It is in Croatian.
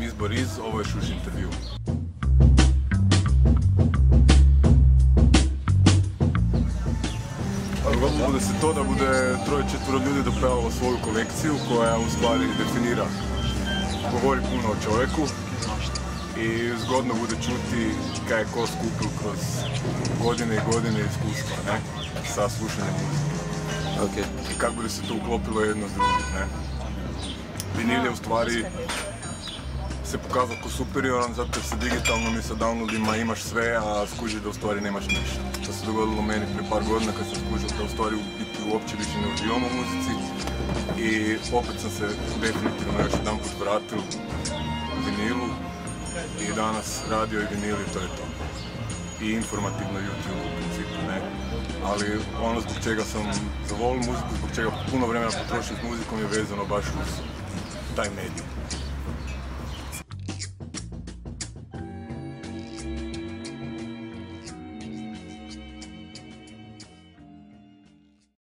izbor iz, ovo je Šuš intervju. Dogodilo bude se to da bude 3-4 ljudi dopravilo svoju kolekciju koja u stvari definira, govori puno o čovjeku i zgodno bude čuti kaj je ko skupil kroz godine i godine iskustva, ne, sa slušanjem muzike. Okay. I kako bude se to uklopilo jedno s drugim, ne. Vinil je u stvari se pokazao kao superioran zato jer se digitalno mi sa downloadima imaš sve, a skuži da u stvari nemaš ništa. To se dogodilo meni prije par godina kad sam skužio da u stvari uopće više ne uživam u muzici i opet sam se definitivno još jedan put vratio u vinilu i danas radio i vinil i to je to. I informativno YouTube u principu, ne. Ali ono zbog čega sam zavolio muziku, zbog čega puno vremena potrošio s muzikom je vezano baš uz taj medij.